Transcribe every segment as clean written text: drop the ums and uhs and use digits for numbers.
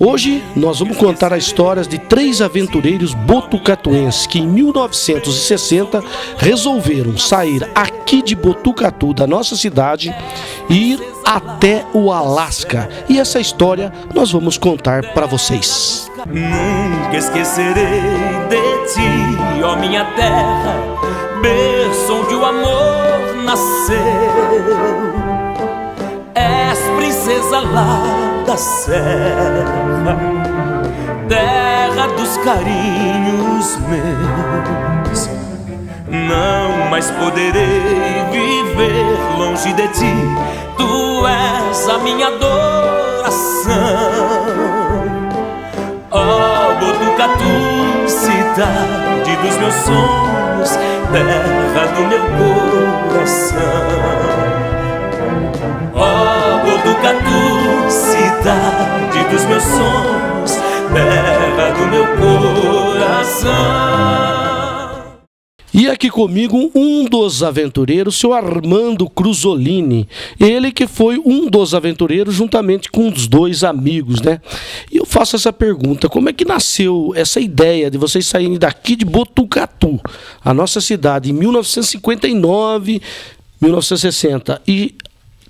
Hoje nós vamos contar a história de três aventureiros botucatuenses que em 1960 resolveram sair aqui de Botucatu, da nossa cidade, e ir até o Alasca. E essa história nós vamos contar para vocês. Nunca esquecerei de ti, ó minha terra, berço onde o amor nasceu. És princesa lá da serra, terra dos carinhos meus. Não mais poderei viver longe de ti, tu és a minha adoração. Ó Botucatu, cidade dos meus sonhos, terra do meu coração. Ó Botucatu, cidade dos meus sonhos, terra do meu coração. E aqui comigo um dos aventureiros, seu Armando Cruzolini. Ele que foi um dos aventureiros juntamente com os dois amigos, né? E eu faço essa pergunta: como é que nasceu essa ideia de vocês saírem daqui de Botucatu, a nossa cidade, em 1959, 1960, e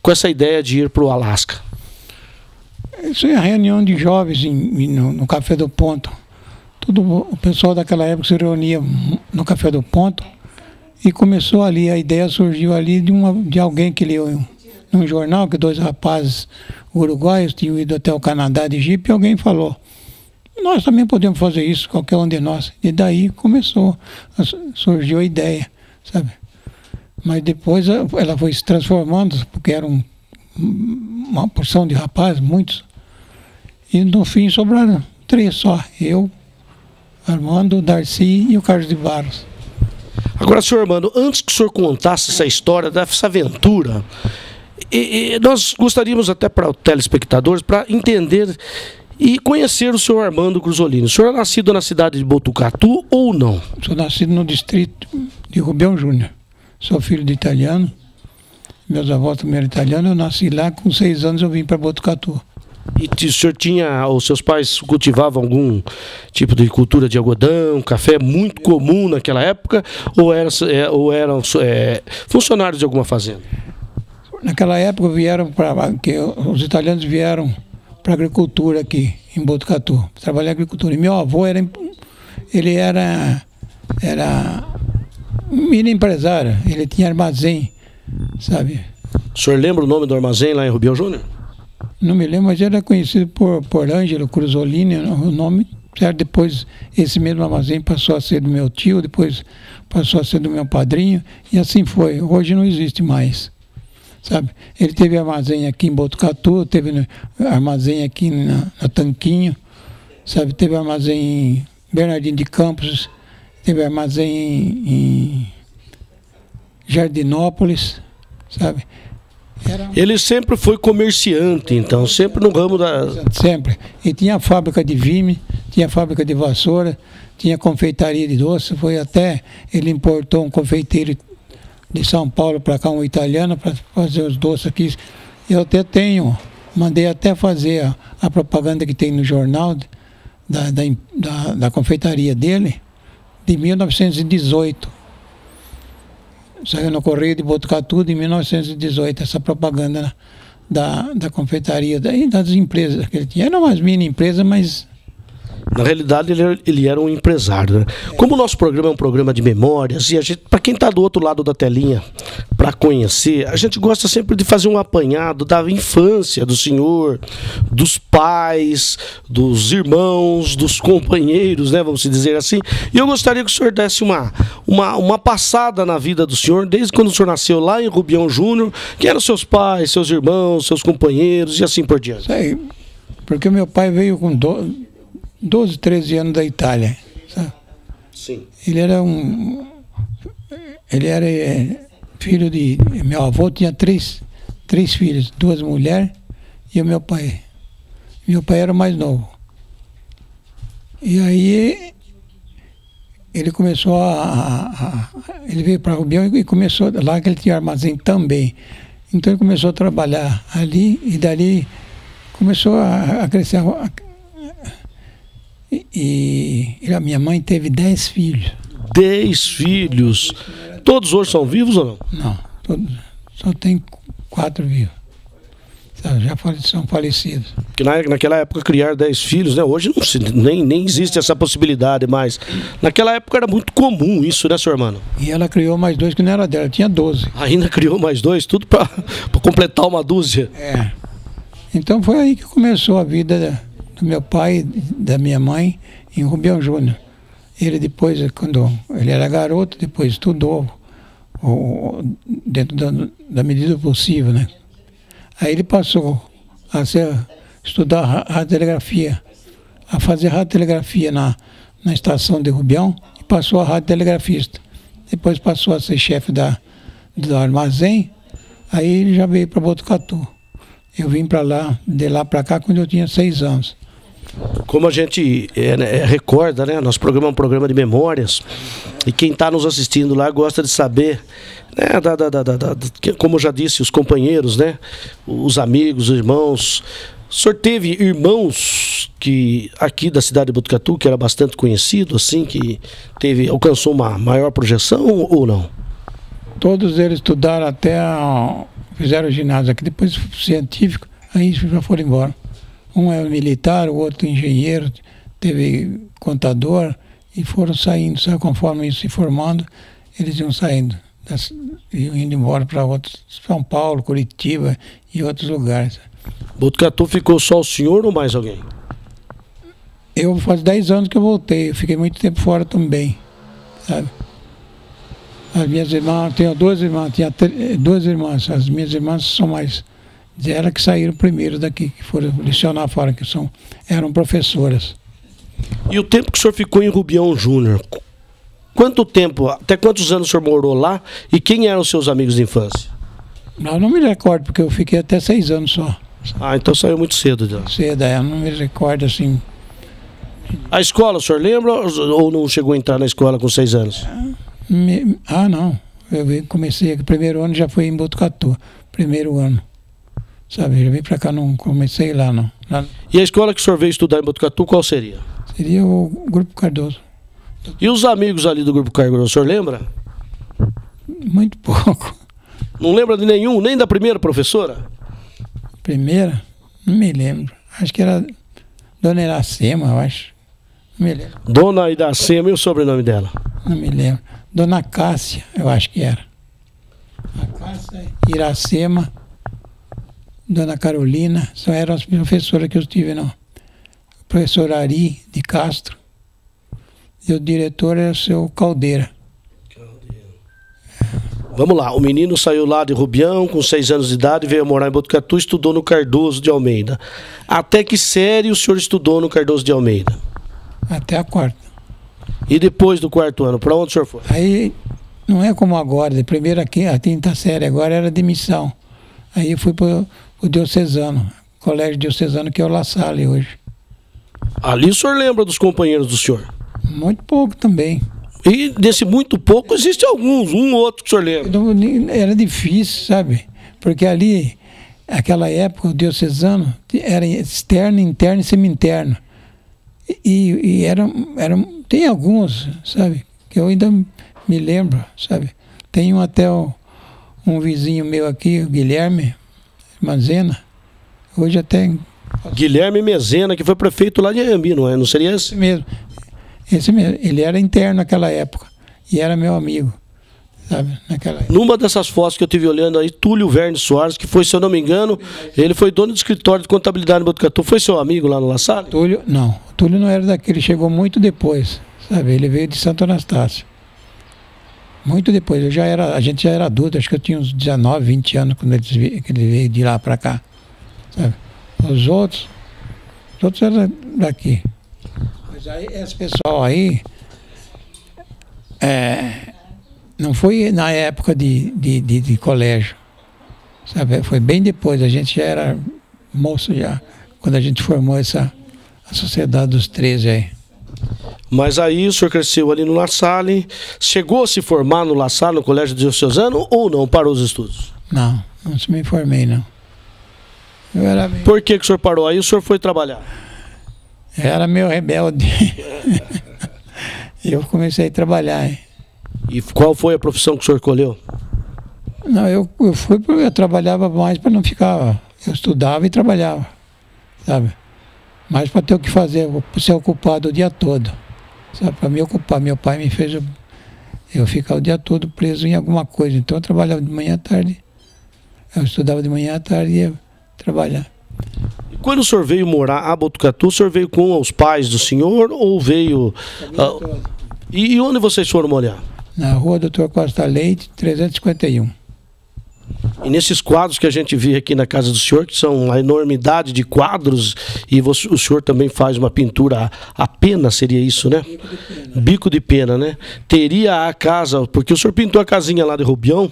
com essa ideia de ir para o Alasca? Isso é a reunião de jovens no Café do Ponto. Todo o pessoal daquela época se reunia no Café do Ponto e começou ali, a ideia surgiu ali de alguém que leu num jornal que dois rapazes uruguaios tinham ido até o Canadá de jipe, e alguém falou: nós também podemos fazer isso, qualquer um de nós. E daí surgiu a ideia, sabe? Mas depois ela foi se transformando, porque era uma porção de rapazes, muitos, e no fim sobraram três só: eu, Armando, Darcy e o Carlos de Barros. Agora, senhor Armando, antes que o senhor contasse essa história, dessa aventura, nós gostaríamos até para os telespectadores, para entender e conhecer o senhor Armando Cruzolini. O senhor é nascido na cidade de Botucatu ou não? Sou nascido no distrito de Rubião Júnior. Sou filho de italiano. Meus avós também eram italianos. Eu nasci lá, com 6 anos eu vim para Botucatu. E o senhor tinha, ou seus pais cultivavam algum tipo de cultura de algodão, café, muito comum naquela época, ou eram funcionários de alguma fazenda? Naquela época os italianos vieram para a agricultura aqui em Botucatu, trabalhar em agricultura. E meu avô era mini empresário, ele tinha armazém, sabe? O senhor lembra o nome do armazém lá em Rubião Júnior? Não me lembro, mas ele era conhecido por Ângelo Cruzolini, o nome, certo? Depois esse mesmo armazém passou a ser do meu tio, depois passou a ser do meu padrinho, e assim foi. Hoje não existe mais, sabe? Ele teve armazém aqui em Botucatu, teve armazém aqui na Tanquinho, sabe? Teve armazém em Bernardino de Campos, teve armazém em Jardinópolis, sabe? Ele sempre foi comerciante, então, sempre no ramo da... Sempre. E tinha a fábrica de vime, tinha a fábrica de vassoura, tinha confeitaria de doce, ele importou um confeiteiro de São Paulo para cá, um italiano, para fazer os doces aqui. Eu até mandei até fazer a propaganda que tem no jornal da confeitaria dele, de 1918. Saiu no Correio de Botucatu de 1918, essa propaganda da confeitaria e das empresas que ele tinha. Era umas mini empresas, mas... Na realidade, ele era um empresário, né? Como o nosso programa é um programa de memórias, e para quem está do outro lado da telinha, para conhecer, a gente gosta sempre de fazer um apanhado da infância do senhor, dos pais, dos irmãos, dos companheiros, né, vamos dizer assim. E eu gostaria que o senhor desse uma passada na vida do senhor, desde quando o senhor nasceu lá em Rubião Júnior, quem eram seus pais, seus irmãos, seus companheiros e assim por diante. Sei, porque meu pai veio com 12, 13 anos da Itália, sabe? Sim. Ele era filho de... Meu avô tinha três filhos, 2 mulheres e o meu pai. Meu pai era o mais novo. E aí ele começou ele veio para Rubião e começou lá, que ele tinha armazém também. Então ele começou a trabalhar ali e dali começou a crescer E a minha mãe teve 10 filhos. 10 filhos. Todos hoje são vivos ou não? Não, todos, só tem 4 vivos. Sabe, já são falecidos. Porque naquela época criar 10 filhos, né? Hoje nem existe essa possibilidade, mas naquela época era muito comum isso, né, seu irmão? E ela criou mais 2 que não era dela, tinha 12. Ainda criou mais 2, tudo para completar uma dúzia. É. Então foi aí que começou a vida do meu pai e da minha mãe em Rubião Júnior. Ele depois, quando ele era garoto, depois estudou dentro da medida possível, né? Aí ele passou a estudar radiotelegrafia, a fazer radiotelegrafia na estação de Rubião e passou a radiotelegrafista. Depois passou a ser chefe do armazém, aí ele já veio para Botucatu. Eu vim para lá, de lá para cá, quando eu tinha 6 anos. Como a gente recorda, né? Nosso programa é um programa de memórias. E quem está nos assistindo lá gosta de saber, né, como eu já disse, os companheiros, né? Os amigos, os irmãos. O senhor teve irmãos que aqui da cidade de Botucatu, que era bastante conhecido, assim, que alcançou uma maior projeção ou não? Todos eles estudaram fizeram ginásio aqui, depois científico, aí já foram embora. Um é militar, o outro engenheiro, teve contador, e foram saindo, sabe, conforme isso se formando, eles iam saindo, iam indo embora para outros, São Paulo, Curitiba e outros lugares. Botucatu ficou só o senhor ou mais alguém? Eu faz 10 anos que eu voltei, eu fiquei muito tempo fora também, sabe? As minhas irmãs, tenho 2 irmãs, tinha 2 irmãs, as minhas irmãs são mais, elas que saíram primeiro daqui, que foram lecionar fora, que eram professoras. E o tempo que o senhor ficou em Rubião Júnior, quanto tempo, até quantos anos o senhor morou lá e quem eram os seus amigos de infância? Não me recordo, porque eu fiquei até 6 anos só. Ah, então saiu muito cedo dela. Cedo, não me recordo assim. A escola, o senhor lembra ou não chegou a entrar na escola com 6 anos? Não. Eu comecei, o primeiro ano já foi em Botucatu. Primeiro ano. Sabe, eu vim pra cá, não comecei lá, não. E a escola que o senhor veio estudar em Botucatu, qual seria? Seria o Grupo Cardoso. E os amigos ali do Grupo Cardoso, o senhor lembra? Muito pouco. Não lembra de nenhum, nem da primeira professora? Primeira? Não me lembro. Acho que era Dona Iracema, eu acho. Não me lembro. Dona Iracema, e o sobrenome dela? Não me lembro. Dona Cássia, eu acho que era. A Cássia, Iracema, Dona Carolina, só eram as professoras que eu tive, não. O professor Ari de Castro. E o diretor era o seu Caldeira. Vamos lá, o menino saiu lá de Rubião com 6 anos de idade, veio morar em Botucatu, estudou no Cardoso de Almeida. Até que série o senhor estudou no Cardoso de Almeida? Até a 4ª. E depois do 4º ano, para onde o senhor foi? Aí, não é como agora, de primeira a 5ª série, agora era de missão. Aí eu fui para o Diocesano, Colégio Diocesano, que é o La Salle hoje. Ali o senhor lembra dos companheiros do senhor? Muito pouco também. E desse muito pouco existe alguns, um ou outro que o senhor lembra? Era difícil, sabe? Porque ali, naquela época, o Diocesano era externo, interno e semi-interno. E tem alguns, sabe, que eu ainda me lembro, sabe. Tem até um vizinho meu aqui, o Guilherme Mazena, hoje até... Guilherme Mezena, que foi prefeito lá de Anhembi, não é? Não seria esse? Esse mesmo. Ele era interno naquela época e era meu amigo, sabe, naquela época. Numa dessas fotos que eu estive olhando aí, Túlio Verne Soares, que foi, se eu não me engano, ele foi dono do escritório de contabilidade em Botucatu. Foi seu amigo lá no La Salle? Túlio, não. O Túlio não era daqui, ele chegou muito depois, sabe? Ele veio de Santo Anastácio. Muito depois. A gente já era adulto, acho que eu tinha uns 19, 20 anos quando ele veio de lá para cá, sabe? Os outros eram daqui. Mas aí, esse pessoal aí, não foi na época de colégio, sabe? Foi bem depois, a gente já era moço já, quando a gente formou a Sociedade dos 13 aí. Mas aí o senhor cresceu ali no La Salle, chegou a se formar no La Salle, no Colégio Diocesano, ou não, parou os estudos? Não me formei, não. Por que o senhor parou? Aí o senhor foi trabalhar? Era meio rebelde. E eu comecei a trabalhar. Hein? E qual foi a profissão que o senhor escolheu? Não, eu trabalhava mais para não ficar... Eu estudava e trabalhava, sabe? Mas para ter o que fazer, ser ocupado o dia todo. Sabe? Para me ocupar. Meu pai me fez eu ficar o dia todo preso em alguma coisa. Então eu trabalhava de manhã à tarde. Eu estudava de manhã à tarde e ia trabalhar. E quando o senhor veio morar a Botucatu, o senhor veio com os pais do senhor ou veio... E onde vocês foram morar? Na rua Dr. Costa Leite, 351. E nesses quadros que a gente vê aqui na casa do senhor, que são uma enormidade de quadros, e o senhor também faz uma pintura a pena, seria isso, né? Bico de pena. Bico de pena, né? Teria a casa, porque o senhor pintou a casinha lá de Rubião,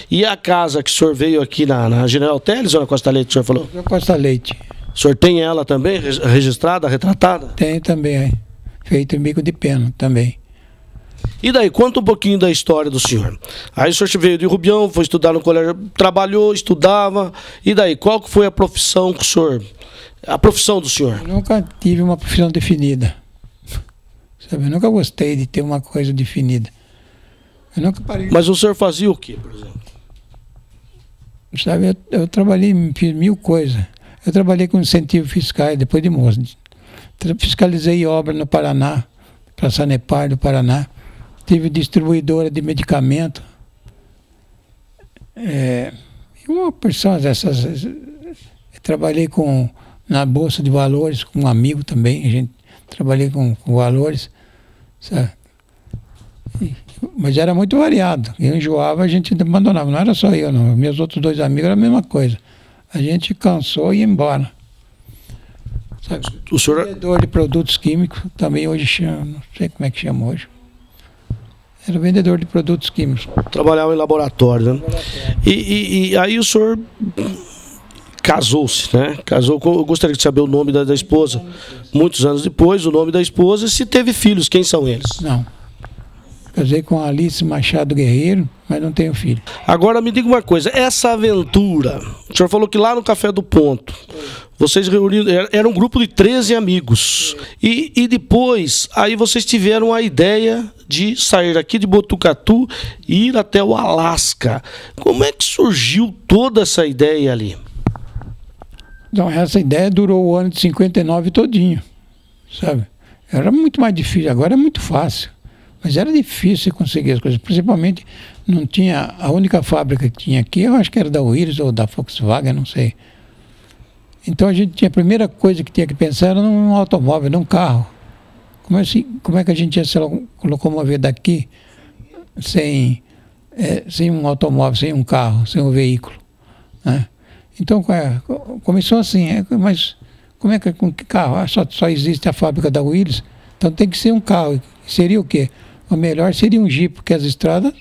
e a casa que o senhor veio aqui na General Teles ou na Costa Leite, o senhor falou? Dr. Costa Leite. O senhor tem ela também, registrada, retratada? Tem também, feito em bico de pena também. E daí, conta um pouquinho da história do senhor. Aí o senhor veio de Rubião, foi estudar no colégio, trabalhou, estudava. E daí, qual que foi a profissão que o senhor... A profissão do senhor? Eu nunca tive uma profissão definida. Sabe? Eu nunca gostei de ter uma coisa definida. Eu nunca parei... Mas o senhor fazia o quê, por exemplo? Sabe, eu trabalhei, fiz mil coisas. Eu trabalhei com incentivos fiscais depois de moço. Fiscalizei obra no Paraná, para a Sanepar do Paraná. Tive distribuidora de medicamento. Uma porção dessas. Trabalhei na Bolsa de Valores com um amigo também. Trabalhei com valores. Sabe? Mas era muito variado. Eu enjoava, a gente abandonava. Não era só eu, não. Meus outros dois amigos era a mesma coisa. A gente cansou e ia embora. Sabe? O senhor... Vendedor de produtos químicos, também hoje chama, não sei como é que chama hoje. Era vendedor de produtos químicos. Trabalhava em laboratório, né? E aí o senhor casou-se, né? Casou com... Eu gostaria de saber o nome da esposa. Muitos anos depois, o nome da esposa, e se teve filhos, quem são eles? Não. Casei com a Alice Machado Guerreiro, mas não tenho filho. Agora me diga uma coisa, essa aventura, o senhor falou que lá no Café do Ponto, vocês reuniram, era um grupo de 13 amigos, e depois, aí vocês tiveram a ideia de sair aqui de Botucatu e ir até o Alasca. Como é que surgiu toda essa ideia ali? Então, essa ideia durou o ano de 59 todinho, sabe? Era muito mais difícil, agora é muito fácil. Mas era difícil conseguir as coisas, principalmente não tinha, a única fábrica que tinha aqui, eu acho que era da Willis ou da Volkswagen, não sei. Então a gente tinha, a primeira coisa que tinha que pensar era num automóvel, num carro. Como é que a gente ia se locomover daqui sem um automóvel, sem um carro, sem um veículo, né? Então começou assim, mas como é que com que carro? Só existe a fábrica da Willis, então tem que ser um carro. Seria o quê? O melhor seria um Jeep, porque as estradas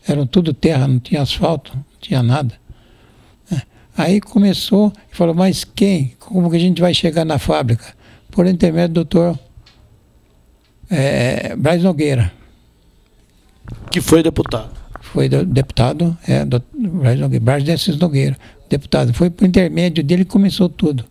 eram tudo terra, não tinha asfalto, não tinha nada. Aí começou e falou, mas quem? Como que a gente vai chegar na fábrica? Por intermédio do doutor Braz Nogueira. Que foi deputado. Foi deputado, Braz Desses Nogueira, deputado. Foi por intermédio dele que começou tudo.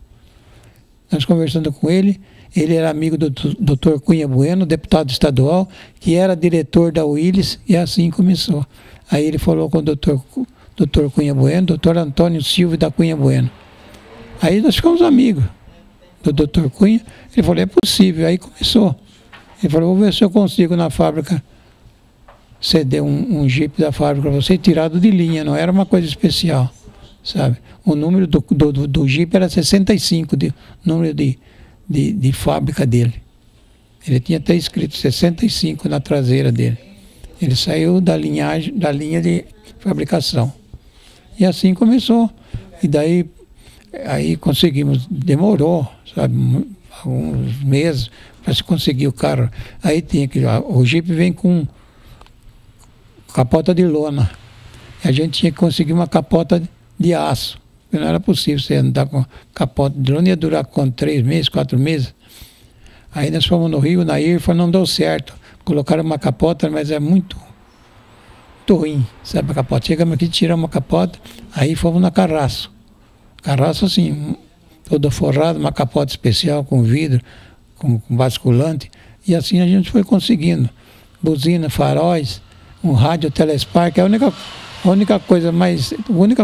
Nós conversando com ele, ele era amigo do Dr. Cunha Bueno, deputado estadual, que era diretor da Willis, e assim começou. Aí ele falou com o Dr. Cunha Bueno, Dr. Antônio Silva da Cunha Bueno. Aí nós ficamos amigos do Dr. Cunha. Ele falou, é possível. Aí começou. Ele falou, vou ver se eu consigo na fábrica ceder um Jeep da fábrica para você, tirado de linha, não era uma coisa especial, sabe? O número do Jeep era 65, número de fábrica dele. Ele tinha até escrito 65 na traseira dele. Ele saiu da linha de fabricação. E assim começou. E daí aí conseguimos, demorou, sabe, alguns meses para se conseguir o carro. Aí tinha que, o Jeep vem com capota de lona. E a gente tinha que conseguir uma capota de aço. Não era possível você andar com capota de lona, ia durar com 3 meses, 4 meses. Aí nós fomos no Rio, na IRFA, não deu certo. Colocaram uma capota, mas é muito ruim, sabe, a capota. Chegamos aqui, tiramos a capota, aí fomos na Carrasco. Carrasco, assim, toda forrada, uma capota especial com vidro, com basculante, e assim a gente foi conseguindo. Buzina, faróis, um rádio telespark. A única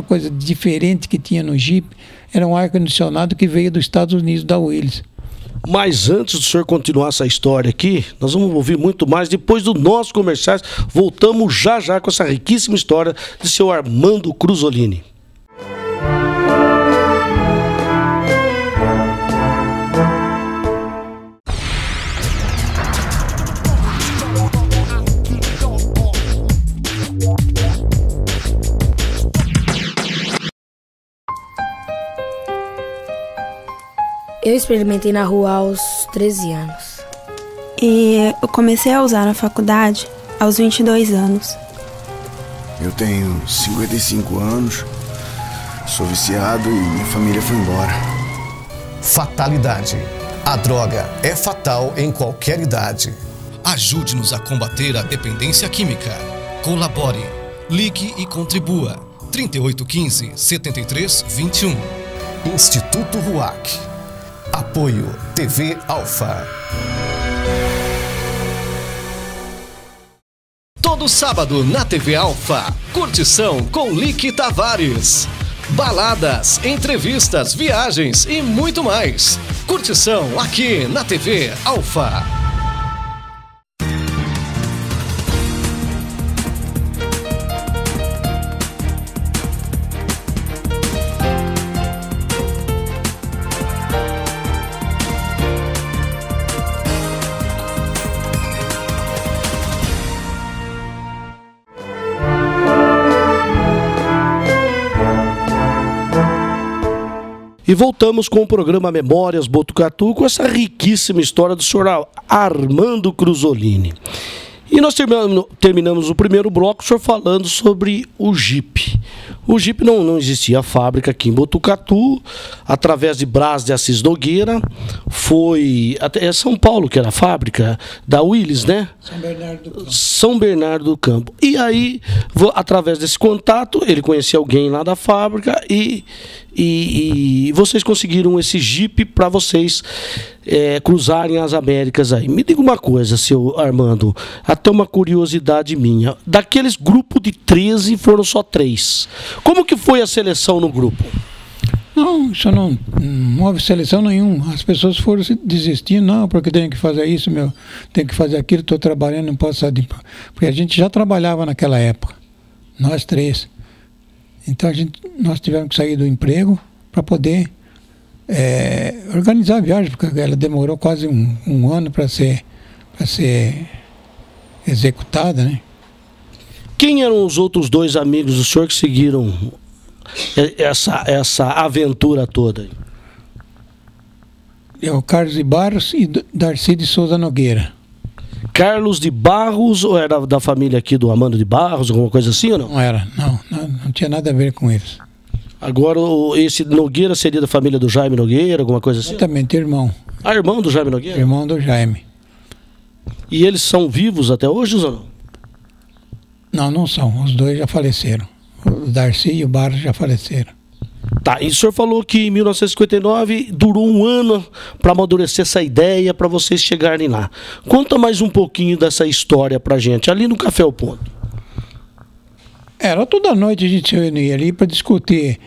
coisa diferente que tinha no Jeep era um ar-condicionado que veio dos Estados Unidos, da Willys. Mas antes do senhor continuar essa história aqui, nós vamos ouvir muito mais depois do nosso comerciais. Voltamos já já com essa riquíssima história de seu Armando Cruzolini. Eu experimentei na rua aos 13 anos. E eu comecei a usar na faculdade aos 22 anos. Eu tenho 55 anos, sou viciado e minha família foi embora. Fatalidade. A droga é fatal em qualquer idade. Ajude-nos a combater a dependência química. Colabore, ligue e contribua. 3815-7321. Instituto RUAC. Apoio TV Alfa. Todo sábado na TV Alfa, curtição com Lique Tavares. Baladas, entrevistas, viagens e muito mais. Curtição aqui na TV Alfa. E voltamos com o programa Memórias Botucatu, com essa riquíssima história do senhor Armando Cruzolini. E nós terminamos o primeiro bloco, o senhor falando sobre o Jeep. O Jeep não existia a fábrica aqui em Botucatu, através de Brás de Assis Nogueira, foi até São Paulo, que era a fábrica da Willys, né? São Bernardo do Campo. E aí, através desse contato, ele conhecia alguém lá da fábrica e vocês conseguiram esse Jeep para vocês cruzarem as Américas aí. Me diga uma coisa, seu Armando, até uma curiosidade minha. Daqueles grupos de 13, foram só 3. Como que foi a seleção no grupo? Não, isso não houve seleção nenhuma. As pessoas foram desistindo, não, porque tenho que fazer isso, tenho que fazer aquilo, estou trabalhando, não posso sair. Porque a gente já trabalhava naquela época, nós 3. Então nós tivemos que sair do emprego para poder organizar a viagem, porque ela demorou quase um ano para ser executada, né? Quem eram os outros 2 amigos do senhor que seguiram essa aventura toda? É o Carlos de Barros e Darcy de Souza Nogueira. Carlos de Barros, ou era da família aqui do Armando de Barros, alguma coisa assim ou não? Não era, não tinha nada a ver com eles. Agora, esse Nogueira seria da família do Jaime Nogueira, alguma coisa assim? Exatamente, irmão. Ah, irmão do Jaime Nogueira? Irmão do Jaime. E eles são vivos até hoje ou não? Não são. Os 2 já faleceram. O Darcy e o Barros já faleceram. Tá, e o senhor falou que em 1959 durou um ano para amadurecer essa ideia, para vocês chegarem lá. Conta mais um pouquinho dessa história pra gente, ali no Café ao Ponto. Era toda noite a gente se reunia ali para discutir.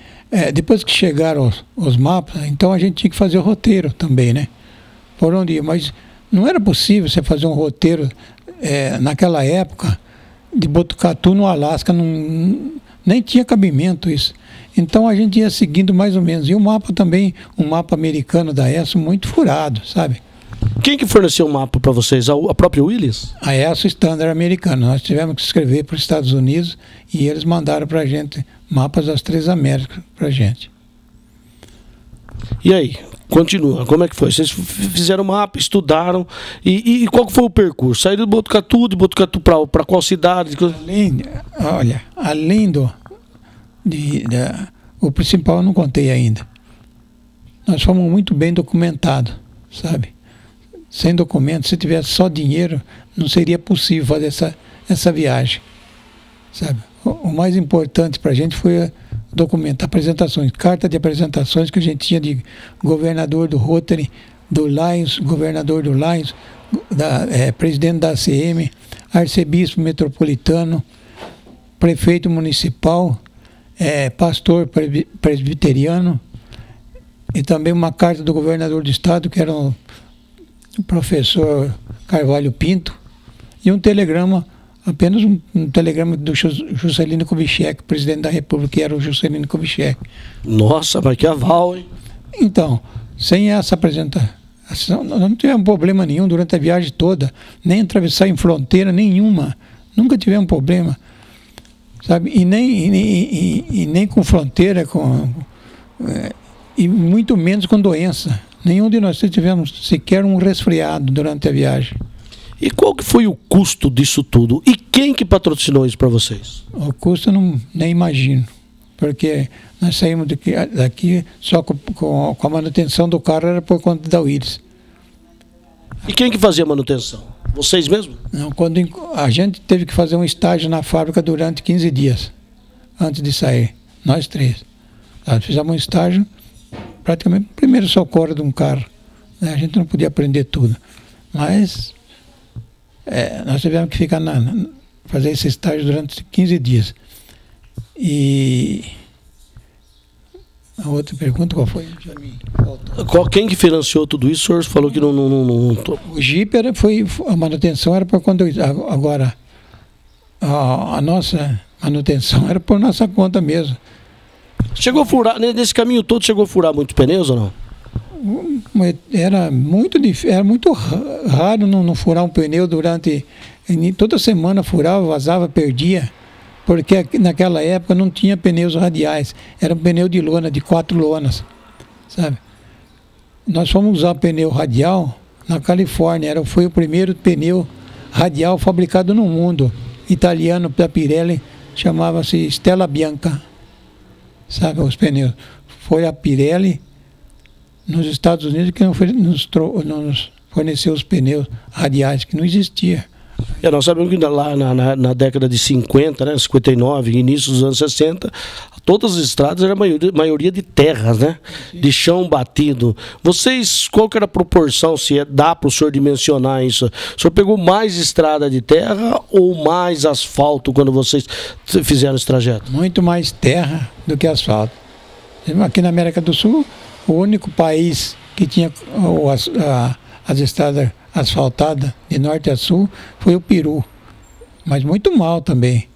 Depois que chegaram os mapas, então a gente tinha que fazer o roteiro também, né? Por onde ia. Mas não era possível você fazer um roteiro naquela época de Botucatu no Alasca, nem tinha cabimento isso. Então a gente ia seguindo mais ou menos. E o mapa também, um mapa americano da ESSO, muito furado, sabe? Quem que forneceu o mapa para vocês? A própria Willys? A ESSO Standard americana. Nós tivemos que escrever para os Estados Unidos e eles mandaram para a gente mapas das 3 Américas para a gente. E aí? Continua. Como é que foi? Vocês fizeram o mapa, estudaram. E qual que foi o percurso? Saíram de Botucatu para qual cidade? Além o principal eu não contei ainda. Nós fomos muito bem documentados, sabe? Sem documento, se tivesse só dinheiro, não seria possível fazer essa viagem, sabe? O mais importante para a gente foi documentar apresentações, carta de apresentações que a gente tinha de governador do Rotary, do Lions, governador do Lions, presidente da ACM, arcebispo metropolitano, prefeito municipal, pastor presbiteriano, e também uma carta do governador do estado, que era o professor Carvalho Pinto, e um telegrama, apenas um telegrama do Juscelino Kubitschek, presidente da República, que era o Juscelino Kubitschek. Nossa, mas que aval, hein? Então, sem essa apresentação, não tivemos problema nenhum durante a viagem toda, nem atravessar em fronteira nenhuma, nunca tivemos problema, sabe? E nem com fronteira, e muito menos com doença. Nenhum de nós tivemos sequer um resfriado durante a viagem. E qual que foi o custo disso tudo? E quem que patrocinou isso para vocês? O custo eu nem imagino, porque nós saímos daqui só com a manutenção do carro, era por conta da Willis. E quem que fazia a manutenção? Vocês mesmos? Não, quando a gente teve que fazer um estágio na fábrica durante 15 dias, antes de sair, nós três. Nós fizemos um estágio, praticamente primeiro socorro de um carro. A gente não podia aprender tudo, mas nós tivemos que ficar fazer esse estágio durante 15 dias. E a outra pergunta, qual foi? Já me faltou. Quem que financiou tudo isso? O senhor falou que não... O Jeep a manutenção era por conta... Agora, a nossa manutenção era por nossa conta mesmo. Chegou a furar, nesse caminho todo, chegou a furar muitos pneus ou não? Era muito raro não furar um pneu durante... Toda semana furava, vazava, perdia, porque naquela época não tinha pneus radiais, era um pneu de lona, de 4 lonas, sabe? Nós fomos usar pneu radial na Califórnia, foi o primeiro pneu radial fabricado no mundo, italiano, da Pirelli, chamava-se Stella Bianca, sabe, os pneus. Foi a Pirelli nos Estados Unidos que nos forneceu os pneus radiais, que não existia. Nós sabemos que lá na década de 50, né, 59, início dos anos 60, todas as estradas eram a maioria de terras, né? De chão batido. Vocês, qual que era a proporção, se dá para o senhor dimensionar isso? O senhor pegou mais estrada de terra ou mais asfalto quando vocês fizeram esse trajeto? Muito mais terra do que asfalto. Aqui na América do Sul, o único país que tinha as estradas asfaltadas de norte a sul foi o Peru, mas muito mal também.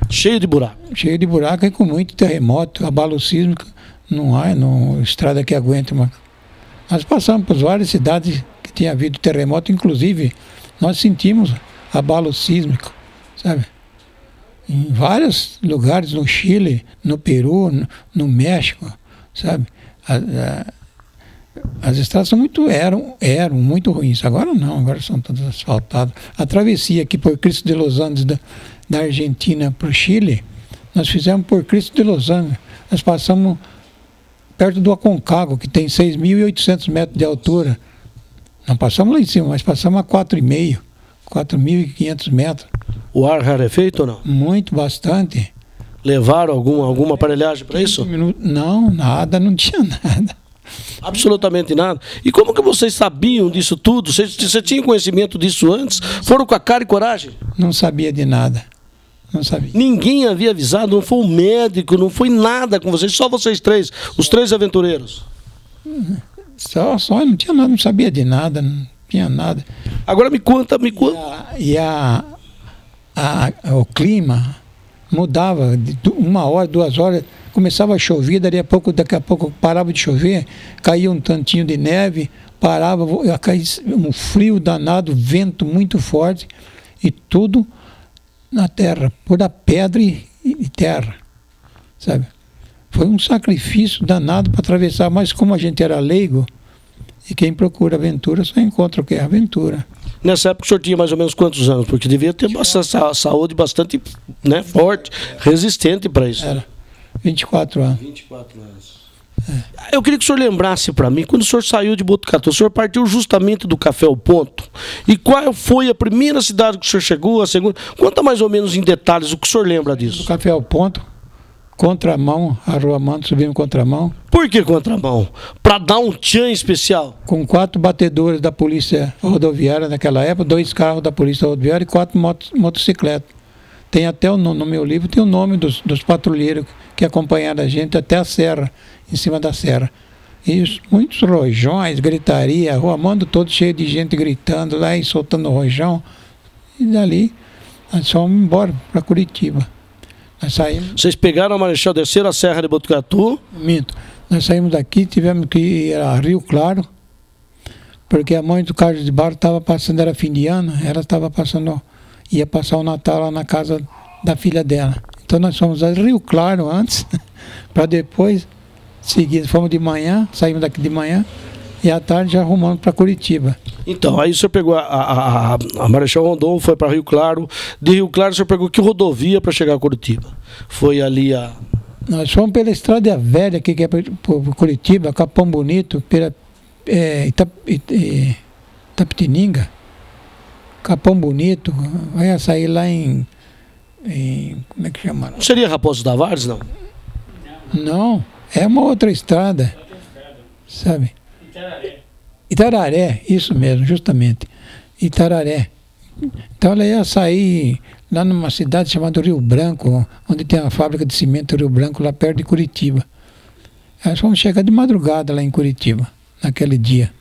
Cheio de buraco. Cheio de buraco e com muito terremoto, abalo sísmico, não há estrada que aguente. Nós passamos por várias cidades que tinha havido terremoto, inclusive nós sentimos abalo sísmico, sabe? Em vários lugares, no Chile, no Peru, no México, sabe? As estradas eram muito ruins. Agora não, agora são todas asfaltadas. A travessia aqui por Cristo de Los Andes, da Argentina para o Chile, nós fizemos por Cristo de Los Andes. Nós passamos perto do Aconcagua, que tem 6.800 metros de altura. Não passamos lá em cima, mas passamos a 4.500 metros. O ar rarefeito ou não? Muito, bastante. Levaram alguma aparelhagem para isso? Não, nada, não tinha nada. Absolutamente nada. E como que vocês sabiam disso tudo? Você tinha conhecimento disso antes? Foram com a cara e coragem? Não sabia de nada. Não sabia. Ninguém havia avisado, não foi um médico, não foi nada com vocês, só vocês três, os três aventureiros. Só, não tinha nada, não sabia de nada, não tinha nada. Agora me conta. O clima mudava de 1 hora, 2 horas, começava a chover, daqui a pouco parava de chover, caía um tantinho de neve, parava, caía um frio danado, vento muito forte, e tudo na terra, pura pedra e terra, sabe? Foi um sacrifício danado para atravessar, mas como a gente era leigo, e quem procura aventura só encontra o que é aventura. Nessa época o senhor tinha mais ou menos quantos anos? Porque devia ter uma saúde bastante, né, forte, resistente para isso. Era 24 anos. 24 anos. Eu queria que o senhor lembrasse para mim, quando o senhor saiu de Botucatu, o senhor partiu justamente do Café ao Ponto. E qual foi a primeira cidade que o senhor chegou, a segunda? Conta mais ou menos em detalhes o que o senhor lembra disso. Do Café ao Ponto, contramão, arruamando, subimos contramão. Por que contramão? Para dar um tchan especial? Com 4 batedores da polícia rodoviária naquela época, 2 carros da polícia rodoviária e 4 motocicletas. Tem até no meu livro, tem o nome dos patrulheiros que acompanharam a gente até a serra, em cima da serra. E muitos rojões, gritaria, rua Mando todo cheio de gente gritando lá e soltando rojão. E dali, nós fomos embora para Curitiba. Nós saímos... Vocês pegaram a Marechal, desceram a Serra de Botucatu? Minto. Nós saímos daqui, tivemos que ir a Rio Claro, porque a mãe do Carlos de Barro estava passando, era fim de ano, ela estava passando, ia passar o Natal lá na casa da filha dela. Então nós fomos a Rio Claro antes, para depois seguir. Fomos de manhã, saímos daqui de manhã, e à tarde já arrumamos para Curitiba. Então, aí o senhor pegou a Marechal Rondon, foi para Rio Claro. De Rio Claro o senhor pegou que rodovia para chegar a Curitiba? Foi ali a... Nós fomos pela Estrada Velha, que é para Curitiba, Capão Bonito, pela Itapetininga, Capão Bonito, vai sair lá em como é que chama? Não seria Raposo Tavares, não? Não, é uma outra estrada, sabe? Itararé, isso mesmo, justamente. Itararé. Então ela ia sair lá numa cidade chamada Rio Branco, onde tem a fábrica de cimento Rio Branco, lá perto de Curitiba. Nós fomos chegar de madrugada lá em Curitiba, naquele dia.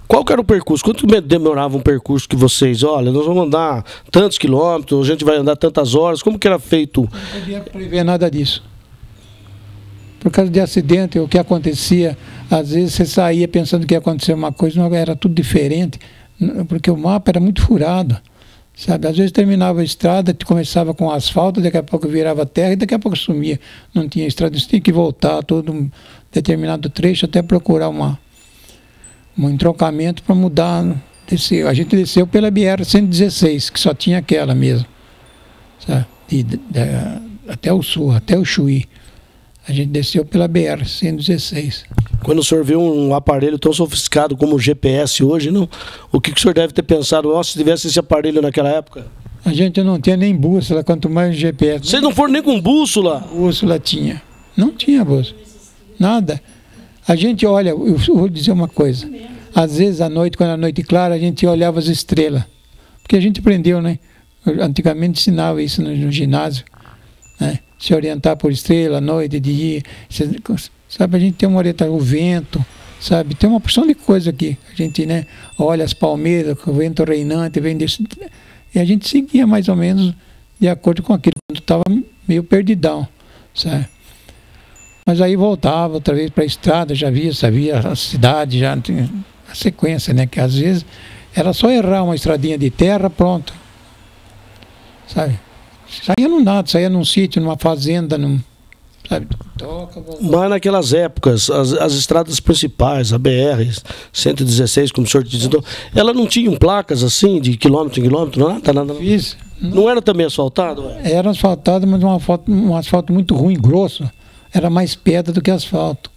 Qual que era o percurso? Quanto demorava um percurso que vocês, olha, nós vamos andar tantos quilômetros, a gente vai andar tantas horas, como que era feito? Não podia prever nada disso. Por causa de acidente, o que acontecia, às vezes você saía pensando que ia acontecer uma coisa, não, era tudo diferente, porque o mapa era muito furado, sabe? Às vezes terminava a estrada, começava com asfalto, daqui a pouco virava terra e daqui a pouco sumia. Não tinha estrada, você tinha que voltar todo um determinado trecho até procurar um entroncamento para mudar. Desceu. A gente desceu pela BR-116, que só tinha aquela mesmo, sabe? Até o sul, até o Chuí. A gente desceu pela BR-116. Quando o senhor vê um aparelho tão sofisticado como o GPS hoje, não? O que o senhor deve ter pensado? Nossa, se tivesse esse aparelho naquela época? A gente não tinha nem bússola, quanto mais GPS. Vocês não foram nem com bússola? Bússola tinha. Não tinha bússola. Nada. A gente olha, eu vou dizer uma coisa. Às vezes à noite, quando a noite clara, a gente olhava as estrelas. Porque a gente aprendeu, né? Antigamente ensinava isso no ginásio, né? Se orientar por estrela, noite, dia, sabe, a gente tem uma orientação, o vento, sabe, tem uma porção de coisa aqui, a gente, né, olha as palmeiras, o vento reinante, vem desse, e a gente seguia mais ou menos de acordo com aquilo, quando estava meio perdidão, sabe. Mas aí voltava outra vez para a estrada, já sabia a cidade, já tinha a sequência, né, que às vezes era só errar uma estradinha de terra, pronto, sabe. Saía num nada, saía num sítio, numa fazenda, sabe? Mas naquelas épocas, as estradas principais, a BR-116, como o senhor disse, ela não tinham placas assim, de quilômetro em quilômetro, nada? Isso. Não era também asfaltado? Era asfaltado, mas um asfalto muito ruim, grosso. Era mais pedra do que asfalto.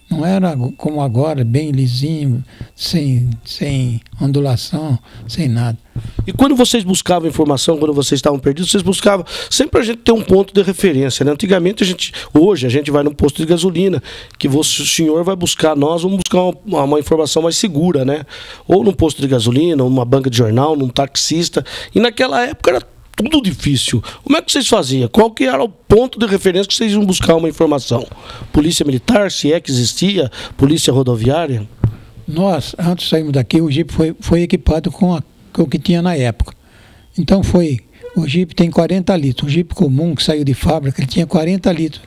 Não era como agora, bem lisinho, sem ondulação, sem nada. E quando vocês buscavam informação, quando vocês estavam perdidos, vocês buscavam sempre a gente ter um ponto de referência, né? Antigamente, hoje a gente vai num posto de gasolina, que o senhor vai buscar, nós vamos buscar uma informação mais segura, né? Ou num posto de gasolina, ou numa banca de jornal, num taxista. E naquela época era tudo difícil. Como é que vocês faziam? Qual que era o ponto de referência que vocês iam buscar uma informação? Polícia Militar, se é que existia? Polícia Rodoviária? Nós, antes de sairmos daqui, o Jeep foi equipado com o que tinha na época. Então o Jeep tem 40 litros. O Jeep comum que saiu de fábrica, ele tinha 40 litros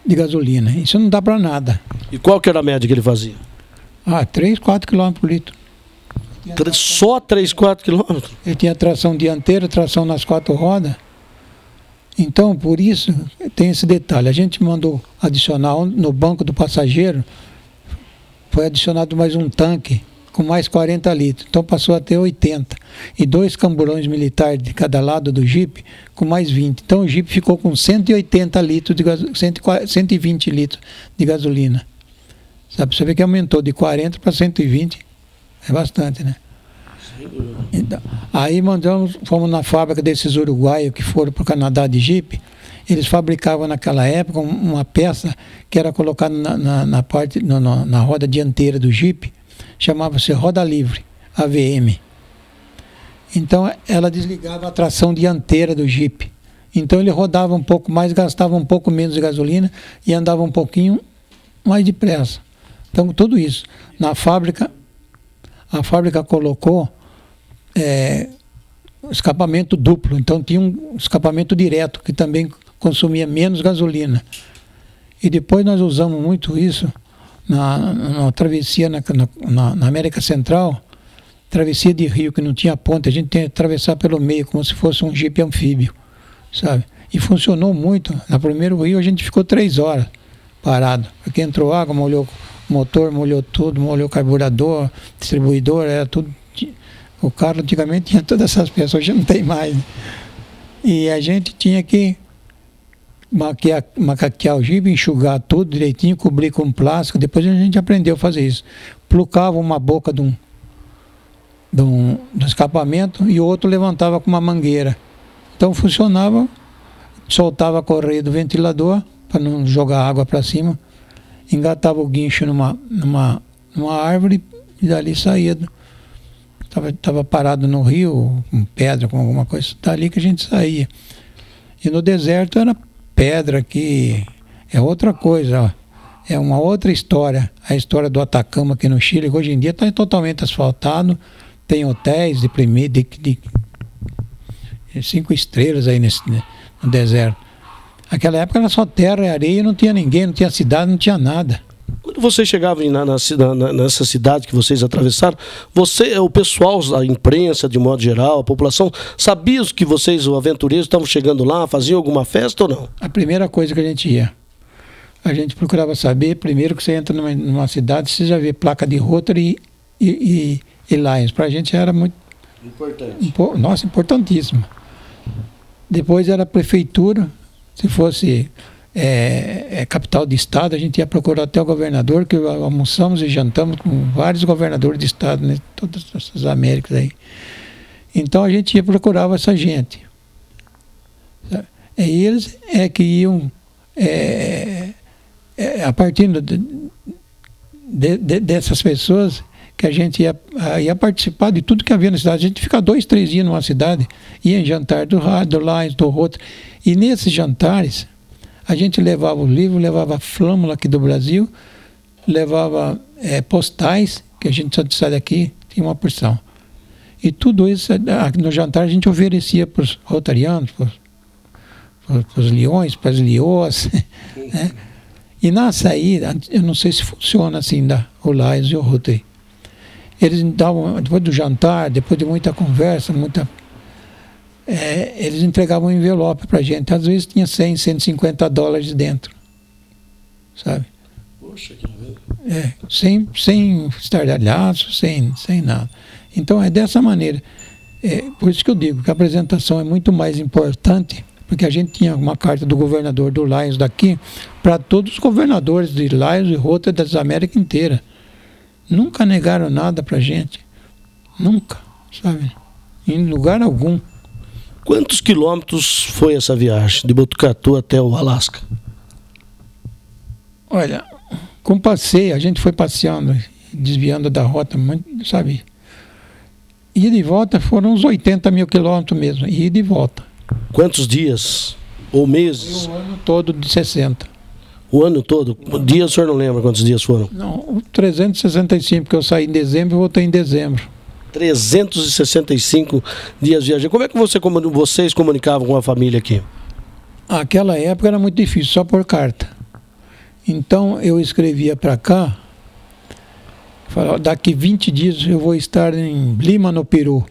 de gasolina. Isso não dá para nada. E qual que era a média que ele fazia? 3, 4 km por litro. Só 3, 4 quilômetros? Ele tinha tração dianteira, tração nas 4 rodas. Então, por isso, tem esse detalhe. A gente mandou adicionar no banco do passageiro, foi adicionado mais um tanque com mais 40 litros. Então, passou a ter 80. E 2 camburões militares de cada lado do Jeep com mais 20. Então, o Jeep ficou com 180 litros, 120 litros de gasolina. Sabe, você vê que aumentou de 40 para 120. É bastante, né? Então, aí fomos na fábrica desses uruguaios que foram para o Canadá de Jeep eles fabricavam naquela época uma peça que era colocada na roda dianteira do Jeep, chamava-se roda livre, AVM. Então ela desligava a tração dianteira do Jeep. Então ele rodava um pouco mais, gastava um pouco menos de gasolina e andava um pouquinho mais depressa. Então tudo isso. Na fábrica, a fábrica colocou escapamento duplo. Então tinha um escapamento direto, que também consumia menos gasolina. E depois nós usamos muito isso na travessia na América Central, travessia de rio, que não tinha ponte, a gente tinha que atravessar pelo meio, como se fosse um jipe anfíbio, sabe? E funcionou muito. No primeiro rio a gente ficou 3 horas parado, porque entrou água, molhou o motor, molhou tudo, molhou o carburador, distribuidor, era tudo. O carro antigamente tinha todas essas peças, hoje não tem mais. E a gente tinha que macaquear o jipe, enxugar tudo direitinho, cobrir com plástico. Depois a gente aprendeu a fazer isso. Plucava uma boca do escapamento e o outro levantava com uma mangueira. Então funcionava, soltava a correia do ventilador para não jogar água para cima, engatava o guincho numa árvore e dali saía. Estava parado no rio, com pedra, com alguma coisa, dali que a gente saía. E no deserto era pedra, que é outra coisa, ó. É uma outra história. A história do Atacama aqui no Chile, que hoje em dia está totalmente asfaltado, tem hotéis de 5 estrelas aí no deserto. Naquela época era só terra e areia, não tinha ninguém, não tinha cidade, não tinha nada. Quando vocês chegavam nessa cidade que vocês atravessaram, o pessoal, a imprensa de modo geral, a população, sabia que vocês, os aventureiros, estavam chegando lá, faziam alguma festa ou não? A primeira coisa que a gente procurava saber, primeiro que você entra numa cidade, você já vê placa de Rotary e Lions. Para a gente era muito importante. Nossa, importantíssimo. Depois era a prefeitura, se fosse capital de estado, a gente ia procurar até o governador, que almoçamos e jantamos com vários governadores de estado, né, todas essas Américas aí. Então a gente procurava essa gente. E eles que iam, a partir dessas pessoas, que a gente ia participar de tudo que havia na cidade. A gente fica 2, 3 dias numa cidade, ia em jantar do Lions, do Rotary. E nesses jantares, a gente levava o livro, levava flâmula aqui do Brasil, levava postais, que a gente só daqui tinha uma porção. E tudo isso, no jantar, a gente oferecia para os rotarianos, para os leões, para as leoas. Né? E na saída, eu não sei se funciona assim, o Lions e o Rotary. Eles davam, depois do jantar, depois de muita conversa, eles entregavam um envelope para a gente. Às vezes tinha 100, 150 dólares dentro. Sabe? Poxa, que legal. Sem estardalhaço, sem nada. Então é dessa maneira. Por isso que eu digo que a apresentação é muito mais importante, porque a gente tinha uma carta do governador do Lions daqui para todos os governadores de Lions e Rotary das Américas inteiras. Nunca negaram nada para a gente. Nunca, sabe? Em lugar algum. Quantos quilômetros foi essa viagem de Botucatu até o Alasca? Olha, com passeio, a gente foi passeando, desviando da rota, sabe? Ida e volta foram uns 80 mil quilômetros mesmo, ida e volta. Quantos dias? Ou meses? O ano todo de 60. O ano todo? O dia o senhor não lembra quantos dias foram? Não, 365, porque eu saí em dezembro e voltei em dezembro. 365 dias de viagem. Como é que vocês comunicavam com a família aqui? Aquela época era muito difícil, só por carta. Então eu escrevia para cá, falava, daqui 20 dias eu vou estar em Lima, no Peru.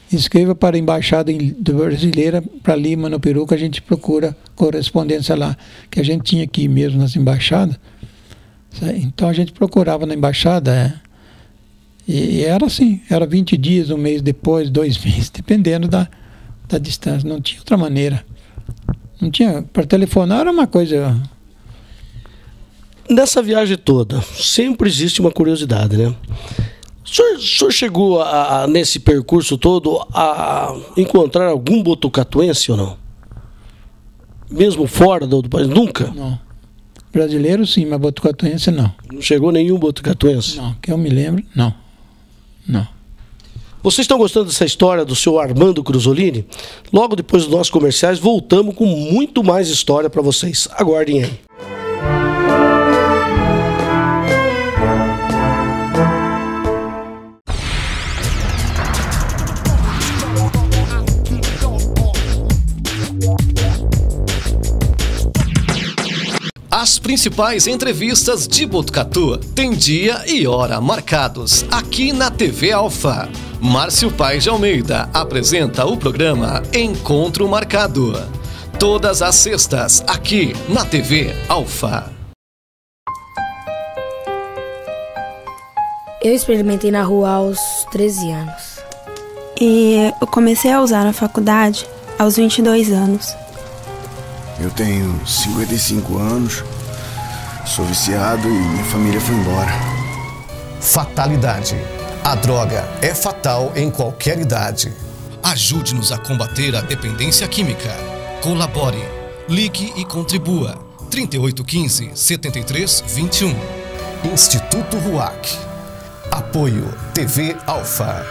Escreva para a Embaixada Brasileira, para Lima, no Peru, que a gente procura correspondência lá, que a gente tinha aqui mesmo nas embaixadas. Então a gente procurava na embaixada, e era assim, era 20 dias, um mês depois, 2 meses, dependendo da distância. Não tinha outra maneira. Não tinha, para telefonar era uma coisa. Nessa viagem toda, sempre existe uma curiosidade, né? O senhor chegou nesse percurso todo a encontrar algum botucatuense ou não? Mesmo fora do país? Nunca? Não. Brasileiro sim, mas botucatuense não. Não chegou nenhum botucatuense? Não, que eu me lembro, não. Não. Vocês estão gostando dessa história do seu Armando Cruzolini? Logo depois dos nossos comerciais, voltamos com muito mais história para vocês. Aguardem aí. As principais entrevistas de Botucatu têm dia e hora marcados aqui na TV Alfa. Márcio Paes de Almeida apresenta o programa Encontro Marcado. Todas as sextas aqui na TV Alfa. Eu experimentei na rua aos 13 anos. E eu comecei a usar na faculdade aos 22 anos. Eu tenho 55 anos, sou viciado e minha família foi embora. Fatalidade. A droga é fatal em qualquer idade. Ajude-nos a combater a dependência química. Colabore, ligue e contribua. 3815-7321. Instituto RUAC. Apoio TV Alfa.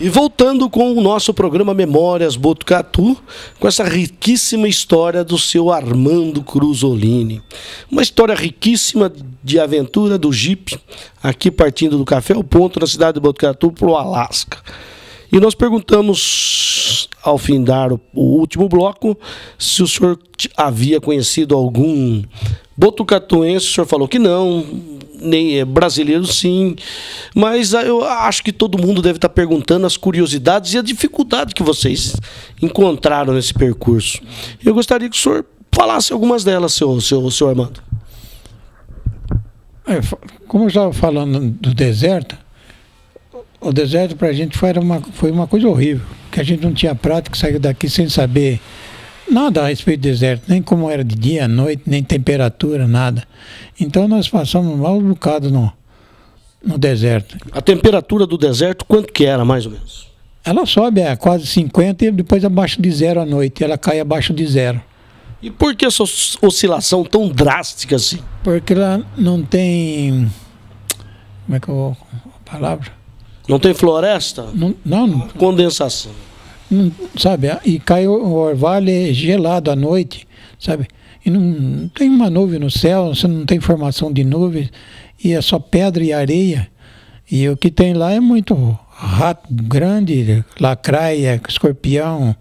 E voltando com o nosso programa Memórias Botucatu, com essa riquíssima história do seu Armando Cruzolini. Uma história riquíssima de aventura do Jeep, aqui partindo do Café ao Ponto, na cidade de Botucatu, para o Alasca. E nós perguntamos, ao findar o último bloco, se o senhor havia conhecido algum botucatuense. O senhor falou que não, nem brasileiro sim, mas eu acho que todo mundo deve estar perguntando as curiosidades e a dificuldade que vocês encontraram nesse percurso. Eu gostaria que o senhor falasse algumas delas, seu Armando. Como eu estava falando do deserto, o deserto para a gente foi uma coisa horrível, que a gente não tinha prática, saiu daqui sem saber nada a respeito do deserto, nem como era de dia, à noite, nem temperatura, nada. Então nós passamos um mau bocado no deserto. A temperatura do deserto, quanto que era, mais ou menos? Ela sobe a quase 50 e depois abaixo de zero à noite, ela cai abaixo de zero. E por que essa oscilação tão drástica assim? Porque lá não tem... Como é que eu... a palavra? Não tem floresta? Não. Condensação. Sabe, e cai o orvalho gelado à noite, sabe, e não tem uma nuvem no céu, você não tem formação de nuvens, e é só pedra e areia, e o que tem lá é muito rato grande, lacraia, escorpião,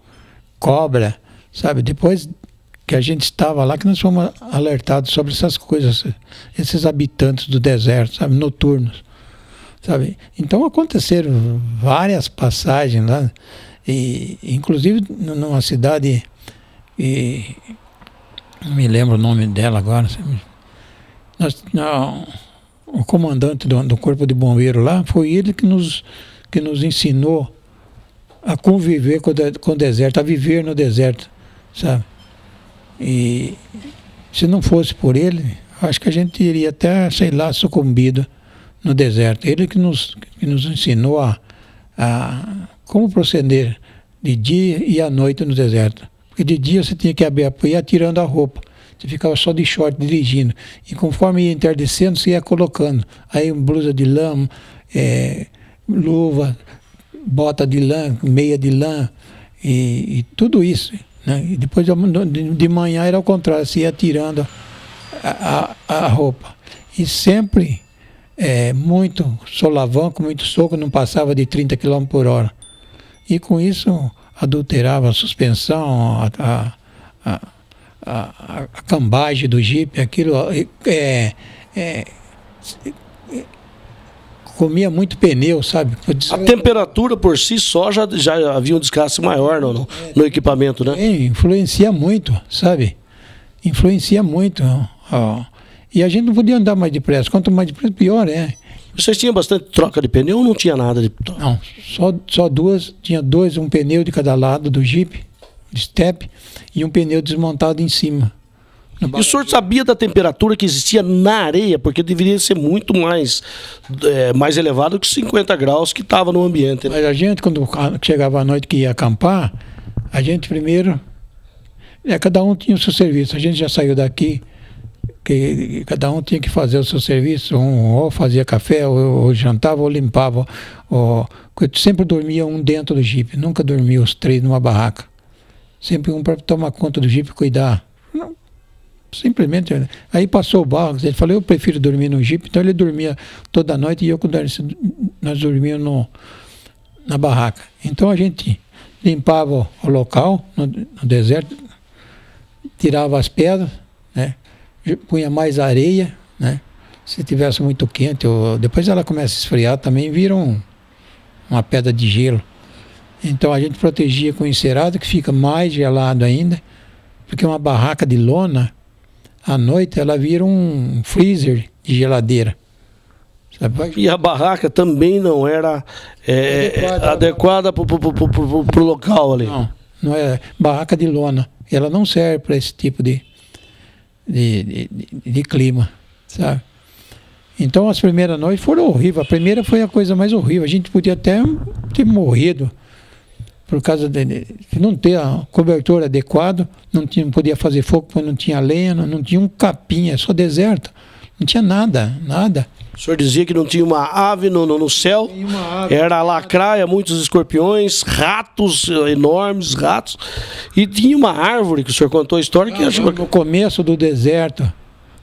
cobra, sabe. Depois que a gente estava lá, que nós fomos alertados sobre essas coisas, esses habitantes do deserto, sabe, noturnos, sabe. Então aconteceram várias passagens lá, e inclusive numa cidade, e não me lembro o nome dela agora, o comandante do corpo de bombeiro lá, foi ele que nos ensinou a conviver com o deserto, a viver no deserto, sabe? E se não fosse por ele, acho que a gente iria até, sei lá, sucumbido no deserto. Ele que nos ensinou a como proceder de dia e à noite no deserto. Porque de dia você tinha que ir atirando a roupa. Você ficava só de short dirigindo. E conforme ia entardecendo, você ia colocando. Aí blusa de lã, luva, bota de lã, meia de lã e tudo isso, né? E depois de manhã era ao contrário, você ia tirando a roupa. E sempre muito solavanco, muito soco, não passava de 30 km por hora. E com isso adulterava a suspensão, a cambagem do Jeep, aquilo comia muito pneu, sabe? A temperatura por si só já havia um desgaste maior no equipamento, né? Influencia muito, sabe? Influencia muito. E a gente não podia andar mais depressa. Quanto mais depressa, pior é. Vocês tinham bastante troca de pneu ou não tinha nada de troca? Não, só duas. Tinha um pneu de cada lado do Jeep, estepe e um pneu desmontado em cima. E o senhor sabia da temperatura que existia na areia? Porque deveria ser muito mais elevado que 50 graus que estava no ambiente. Né? Mas a gente, quando chegava à noite que ia acampar, a gente primeiro... cada um tinha o seu serviço. A gente já saiu daqui, que cada um tinha que fazer o seu serviço. Ou fazia café, ou jantava, ou limpava. Sempre dormia um dentro do jipe. Nunca dormia os 3 numa barraca. Sempre um para tomar conta do jipe e cuidar. Não, simplesmente. Aí passou o Barros, ele falou, eu prefiro dormir no jipe. Então ele dormia toda noite e nós dormíamos na barraca. Então a gente limpava o local, no deserto, tirava as pedras, né? Punha mais areia, né? Se tivesse muito quente, depois ela começa a esfriar também, vira uma pedra de gelo. Então a gente protegia com encerado, que fica mais gelado ainda, porque uma barraca de lona, à noite ela vira um freezer de geladeira. Sabe? E a barraca também não era adequada para o local ali? Não é barraca de lona. Ela não serve para esse tipo de clima, sabe? Então as primeiras noites foram horríveis. A primeira foi a coisa mais horrível. A gente podia até ter morrido por causa de não ter a cobertura adequada, não podia fazer fogo porque não tinha lenha, não tinha um capim, é só deserto. Não tinha nada. O senhor dizia que não tinha uma ave no céu, era lacraia, muitos escorpiões, ratos, enormes ratos, e tinha uma árvore que o senhor contou a história que achou... No começo do deserto,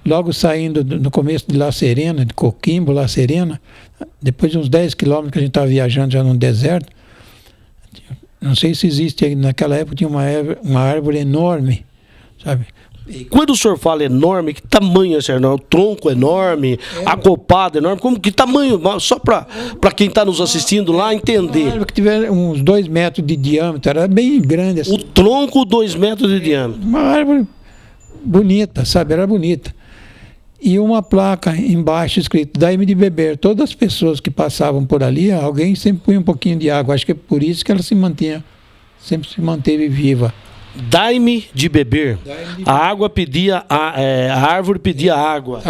logo saindo no começo de La Serena, de Coquimbo, La Serena, depois de uns 10 quilômetros que a gente estava viajando já no deserto, não sei se existe, naquela época tinha uma árvore enorme, sabe? Quando o senhor fala enorme, que tamanho é esse enorme? O tronco enorme, a copada enorme, que tamanho? Só para quem está nos assistindo lá entender. Uma árvore que tiver uns 2 metros de diâmetro, era bem grande. Assim. O tronco, 2 metros de diâmetro. Uma árvore bonita, sabe? Era bonita. E uma placa embaixo escrito, dai-me de beber. Todas as pessoas que passavam por ali, alguém sempre punha um pouquinho de água. Acho que é por isso que ela sempre se manteve viva. Dai-me de beber. A água pedia, a árvore pedia água.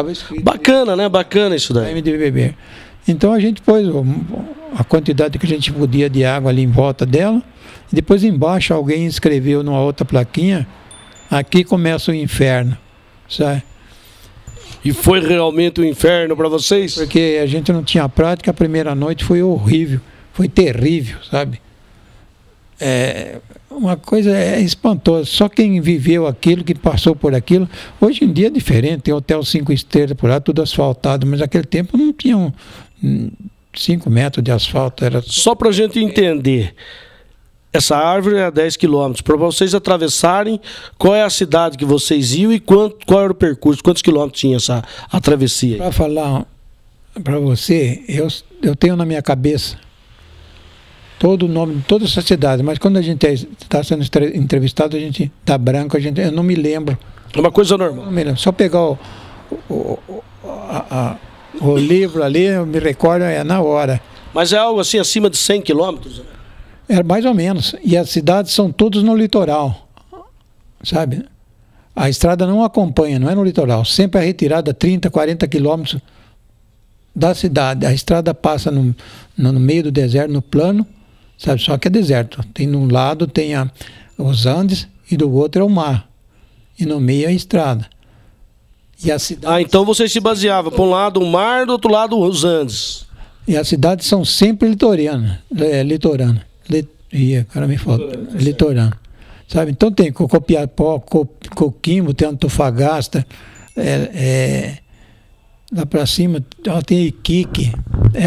Bacana, né? Bacana isso daí. Dai-me de beber. Então a gente pôs a quantidade que a gente podia de água ali em volta dela. E depois embaixo alguém escreveu numa outra plaquinha, aqui começa o inferno, sabe? E foi realmente um inferno para vocês? Porque a gente não tinha prática, a primeira noite foi horrível, foi terrível, sabe? Uma coisa espantosa. Só quem viveu aquilo, que passou por aquilo. Hoje em dia é diferente, tem hotel 5 estrelas por lá, tudo asfaltado, mas naquele tempo não tinha 5 metros de asfalto. Era... Só para a gente entender, essa árvore é a 10 quilômetros. Para vocês atravessarem, qual é a cidade que vocês iam e qual era o percurso? Quantos quilômetros tinha a travessia? Para falar para você, eu tenho na minha cabeça todo o nome de toda essa cidade, mas quando a gente está sendo entrevistado, a gente dá branco, eu não me lembro. É uma coisa normal. Não me lembro. Só pegar o livro ali, eu me recordo, na hora. Mas é algo assim acima de 100 quilômetros? É mais ou menos. E as cidades são todas no litoral, sabe? A estrada não acompanha, não é no litoral. Sempre é retirada 30, 40 quilômetros da cidade. A estrada passa no meio do deserto, no plano, sabe? Só que é deserto. Tem num lado tem os Andes e do outro é o mar. E no meio é a estrada. E a cidade... então vocês se baseavam, por um lado o mar, do outro lado os Andes. E as cidades são sempre litorâneas. Cara, me falta. Litorânea. Sabe? Então tem Copiapó, Coquimbo, tem Antofagasta, lá para cima tem Iquique,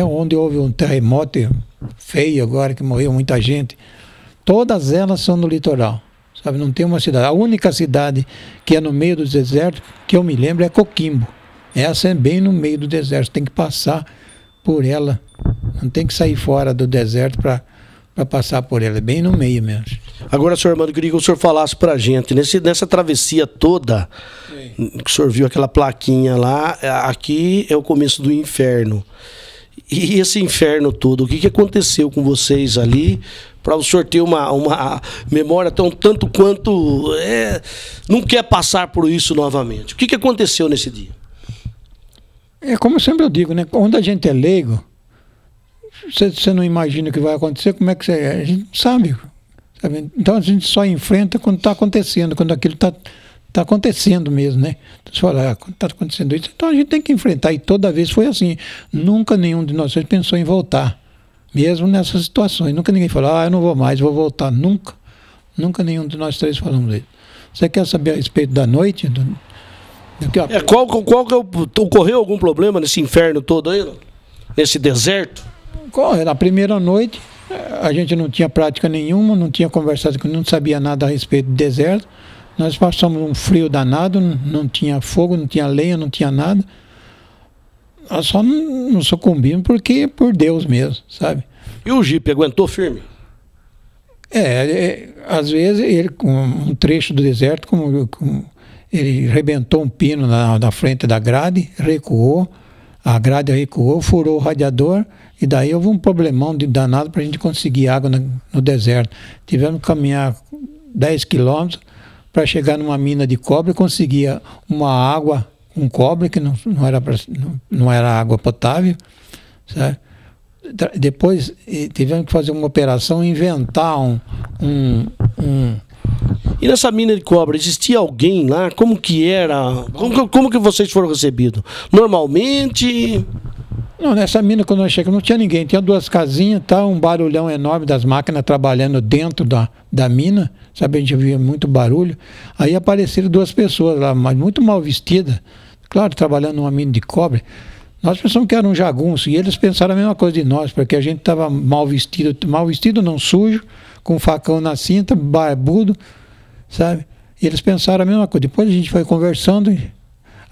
onde houve um terremoto feio agora, que morreu muita gente. Todas elas são no litoral, sabe? Não tem uma cidade. A única cidade que é no meio do deserto, que eu me lembro, é Coquimbo. Essa é bem no meio do deserto, tem que passar por ela, não tem que sair fora do deserto para passar por ela, é bem no meio mesmo. Agora, senhor Armando, eu queria que o senhor falasse pra gente, nessa travessia toda, que o senhor viu aquela plaquinha lá, aqui é o começo do inferno. E esse inferno todo, o que aconteceu com vocês ali para o senhor ter uma memória tanto quanto não quer passar por isso novamente? O que aconteceu nesse dia? É como sempre eu digo, né? Quando a gente é leigo, você não imagina o que vai acontecer, como é que a gente não sabe. Então a gente só enfrenta quando está acontecendo, quando aquilo está acontecendo mesmo, né? Você fala, quando está acontecendo isso, então a gente tem que enfrentar, e toda vez foi assim. Nunca nenhum de nós pensou em voltar, mesmo nessas situações. Nunca ninguém falou, eu não vou mais, vou voltar. Nunca nenhum de nós três falamos isso. Você quer saber a respeito da noite? Ocorreu algum problema nesse inferno todo aí, nesse deserto? Na primeira noite, a gente não tinha prática nenhuma, não tinha conversado, não sabia nada a respeito do deserto. Nós passamos um frio danado, não tinha fogo, não tinha lenha, não tinha nada. Nós só não sucumbimos por Deus mesmo, sabe? E o jipe aguentou firme? Às vezes, ele, com um trecho do deserto, ele rebentou um pino na frente da grade, recuou, a grade recuou, furou o radiador, e daí houve um problemão danado para a gente conseguir água no deserto. Tivemos que caminhar 10 quilômetros para chegar numa mina de cobre, conseguia uma água com cobre, que não era água potável, sabe? Depois tivemos que fazer uma operação, inventar E nessa mina de cobre, existia alguém lá? Como que era? Como que vocês foram recebidos? Normalmente... Não, nessa mina, quando nós chegamos, não tinha ninguém. Tinha 2 casinhas, um barulhão enorme das máquinas trabalhando dentro da mina. Sabe, a gente via muito barulho. Aí apareceram 2 pessoas lá, mas muito mal vestidas. Claro, trabalhando numa mina de cobre. Nós pensamos que era um jagunço, e eles pensaram a mesma coisa de nós, porque a gente estava mal vestido não, sujo, com um facão na cinta, barbudo, sabe? E eles pensaram a mesma coisa. Depois a gente foi conversando,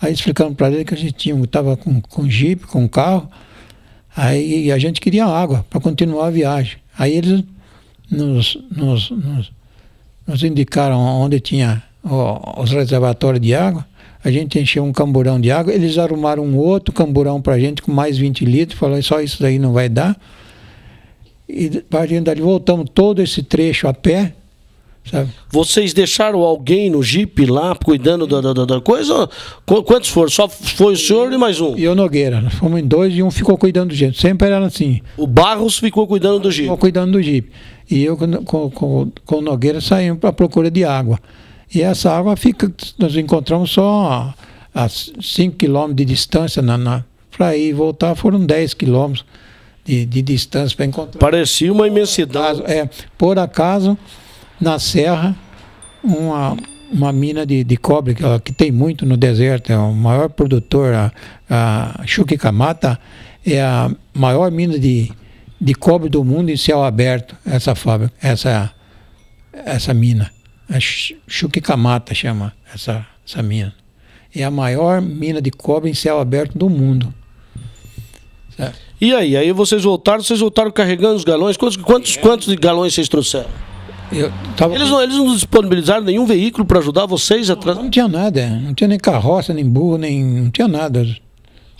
aí explicando para eles que a gente estava com jipe, com carro, aí a gente queria água para continuar a viagem. Aí eles nos indicaram onde tinha os reservatórios de água. A gente encheu um camburão de água, eles arrumaram um outro camburão para a gente com mais 20 litros, falaram, só isso daí não vai dar. E a gente dali voltamos todo esse trecho a pé, sabe? Vocês deixaram alguém no jipe lá, cuidando da coisa? Quantos foram? Só foi o senhor e mais um? E o Nogueira. Nós fomos em 2 e um ficou cuidando do jipe. Sempre era assim. O Barros ficou cuidando do jipe? Ficou cuidando do jipe. E eu com o Nogueira saímos para a procura de água. E essa água nós encontramos só a 5 quilômetros de distância. Para ir e voltar foram 10 quilômetros de distância para encontrar. Parecia uma imensidade. Por acaso, na serra, uma mina de cobre que tem muito no deserto, é o maior produtor, a Chuquicamata, é a maior mina de cobre do mundo em céu aberto, essa fábrica, essa mina. A Chuquicamata chama essa mina. É a maior mina de cobre em céu aberto do mundo. Certo? E aí vocês voltaram carregando os galões? Quantos de galões vocês trouxeram? Eles não disponibilizaram nenhum veículo para ajudar vocês? Não tinha nada, não tinha nem carroça, nem burro, não tinha nada.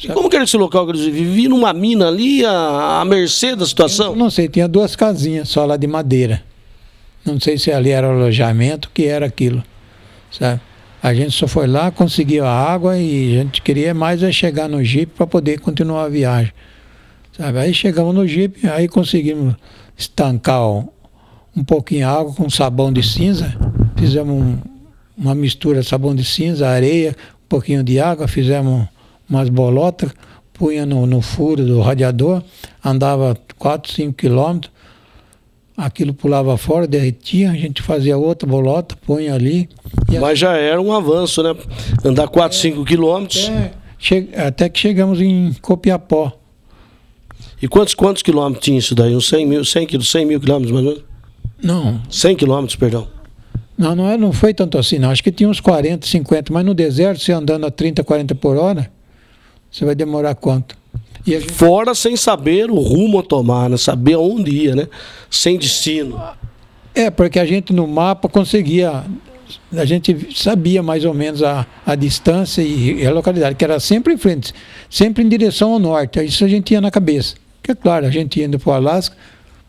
E como que era esse local que eles viviam? Numa mina ali, à mercê da situação? Eu não sei, tinha 2 casinhas só lá de madeira. Não sei se ali era o alojamento, que era aquilo, sabe? A gente só foi lá, conseguiu a água e a gente queria mais chegar no jipe para poder continuar a viagem, sabe? Aí chegamos no jipe, aí conseguimos estancar um pouquinho de água com sabão de cinza, fizemos uma mistura de sabão de cinza, areia, um pouquinho de água, fizemos umas bolotas, punha no furo do radiador, andava 4, 5 quilômetros, aquilo pulava fora, derretia, a gente fazia outra bolota, punha ali. Mas já era um avanço, né? Andar 4, 5 quilômetros. Até que chegamos em Copiapó. E quantos quilômetros tinha isso daí? Uns 100 mil quilômetros, mais ou menos? Não. 100 quilômetros, perdão. Não foi tanto assim, não. Acho que tinha uns 40, 50, mas no deserto, você andando a 30, 40 por hora, você vai demorar quanto? Fora sem saber o rumo a tomar, né? Saber aonde ia, né? Sem destino. Porque a gente no mapa conseguia a gente sabia mais ou menos a distância e a localidade, que era sempre em frente, sempre em direção ao norte. Isso a gente tinha na cabeça. Porque, é claro, a gente indo para o Alasca,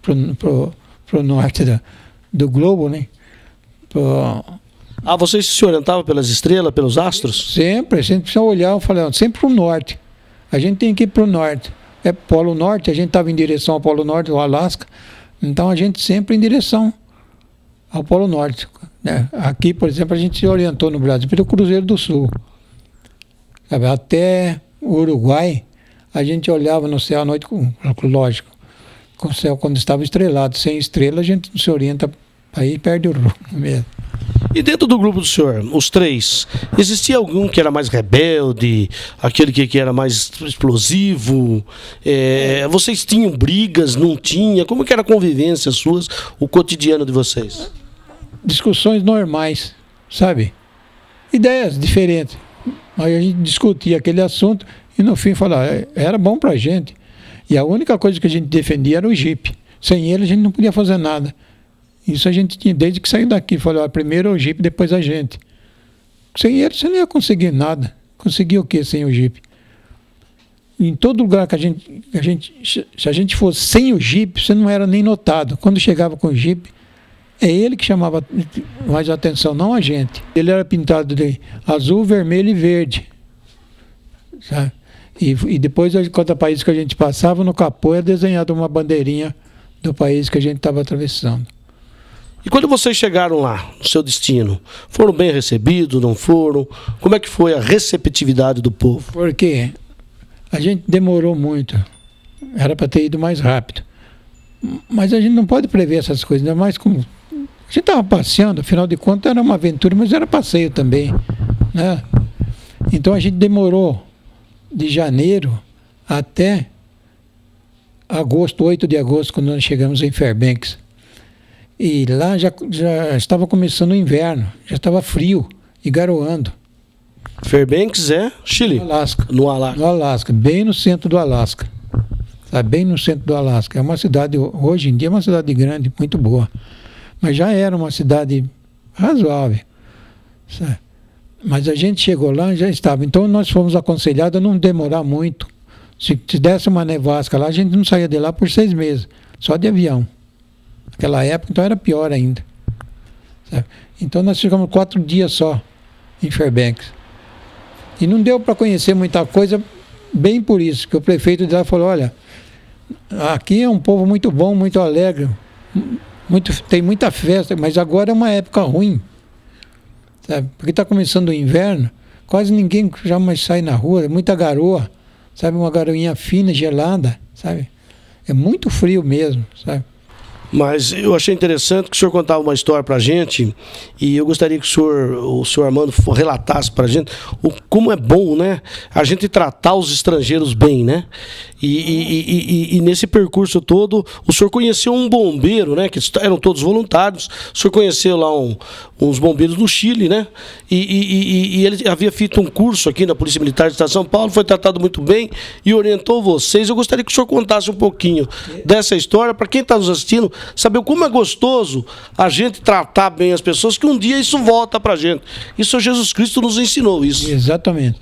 para o norte do globo, né? Vocês se orientavam pelas estrelas, pelos astros? Sempre, a gente precisa olhar, eu falei, sempre para o norte. A gente tem que ir para o norte. É Polo Norte, a gente estava em direção ao Polo Norte, ao Alasca, então a gente sempre em direção ao Polo Norte, né? Aqui, por exemplo, a gente se orientou no Brasil pelo Cruzeiro do Sul. Sabe? Até o Uruguai, a gente olhava no céu à noite, lógico, com o céu quando estava estrelado. Sem estrela, a gente não se orienta, aí perde o rumo mesmo. E dentro do grupo do senhor, os três, existia algum que era mais rebelde, aquele que era mais explosivo? Vocês tinham brigas, não tinha? Como que era a convivência suas, o cotidiano de vocês? Discussões normais, sabe? Ideias diferentes. Aí a gente discutia aquele assunto e no fim falava, era bom pra gente. E a única coisa que a gente defendia era o Jeep. Sem ele a gente não podia fazer nada. Isso a gente tinha desde que saiu daqui. Falou, primeiro o Jeep, depois a gente. Sem ele você não ia conseguir nada. Conseguir o quê sem o Jeep? Em todo lugar se a gente fosse sem o Jeep, você não era nem notado. Quando chegava com o Jeep, é ele que chamava mais atenção, não a gente. Ele era pintado de azul, vermelho e verde. Sabe? E depois, cada país que a gente passava, no capô era desenhado uma bandeirinha do país que a gente estava atravessando. E quando vocês chegaram lá, no seu destino, foram bem recebidos, não foram? Como é que foi a receptividade do povo? Porque a gente demorou muito. Era para ter ido mais rápido. Mas a gente não pode prever essas coisas, ainda mais como... A gente estava passeando, afinal de contas era uma aventura, mas era passeio também, né? Então a gente demorou de janeiro até agosto, 8 de agosto, quando nós chegamos em Fairbanks. E lá já estava começando o inverno, já estava frio e garoando. Fairbanks é Chile? No Alasca. No Alasca. No Alasca, bem no centro do Alasca. Tá bem no centro do Alasca. É uma cidade, hoje em dia é uma cidade grande, muito boa. Mas já era uma cidade razoável. Sabe? Mas a gente chegou lá e já estava. Então nós fomos aconselhados a não demorar muito. Se desse uma nevasca lá, a gente não saía de lá por 6 meses, só de avião. Naquela época, então era pior ainda. Sabe? Então nós ficamos 4 dias só em Fairbanks. E não deu para conhecer muita coisa, bem por isso, que o prefeito de lá falou, olha, aqui é um povo muito bom, muito alegre, tem muita festa, mas agora é uma época ruim. Sabe? Porque está começando o inverno, quase ninguém já mais sai na rua, é muita garoa, sabe? Uma garoinha fina, gelada, sabe? É muito frio mesmo, sabe? Mas eu achei interessante que o senhor contava uma história para a gente e eu gostaria que o senhor Armando relatasse para a gente como é bom, né, a gente tratar os estrangeiros bem, né? E nesse percurso todo, o senhor conheceu um bombeiro, né, que eram todos voluntários, o senhor conheceu lá uns bombeiros no Chile, né? E ele havia feito um curso aqui na Polícia Militar do Estado de São Paulo, foi tratado muito bem e orientou vocês. Eu gostaria que o senhor contasse um pouquinho dessa história, para quem está nos assistindo, saber como é gostoso a gente tratar bem as pessoas, que um dia isso volta para a gente. Isso Jesus Cristo nos ensinou isso. Exatamente.